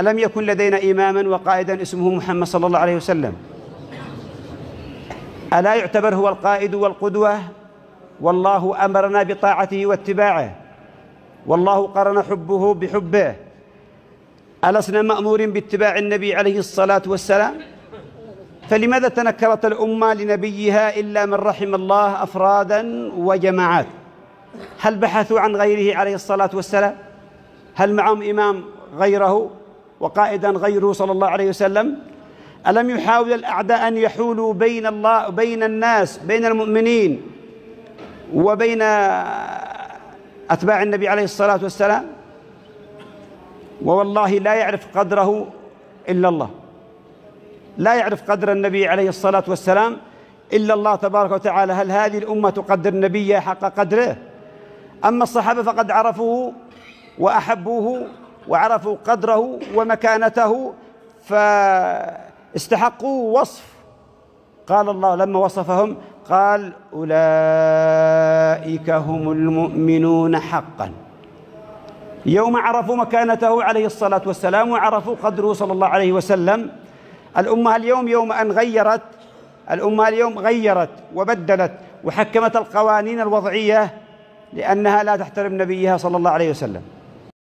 ألم يكن لدينا إماما وقائدا اسمه محمد صلى الله عليه وسلم؟ ألا يعتبر هو القائد والقدوة؟ والله أمرنا بطاعته واتباعه، والله قرن حبه بحبه. ألسنا مأمور باتباع النبي عليه الصلاة والسلام؟ فلماذا تنكرت الأمة لنبيها إلا من رحم الله أفرادا وجماعات؟ هل بحثوا عن غيره عليه الصلاة والسلام؟ هل معهم إمام غيره وقائدا غيره صلى الله عليه وسلم؟ ألم يحاول الأعداء أن يحولوا بين الناس، بين المؤمنين وبين أتباع النبي عليه الصلاة والسلام؟ ووالله لا يعرف قدره إلا الله، لا يعرف قدر النبي عليه الصلاة والسلام إلا الله تبارك وتعالى. هل هذه الأمة تقدر النبي حق قدره؟ أما الصحابة فقد عرفوه وأحبوه وعرفوا قدره ومكانته، فاستحقوا وصف. قال الله لما وصفهم قال أولئك هم المؤمنون حقا. يوم عرفوا مكانته عليه الصلاة والسلام وعرفوا قدره صلى الله عليه وسلم. الأمة اليوم غيرت وبدلت وحكمت القوانين الوضعية لأنها لا تحترم نبيها صلى الله عليه وسلم.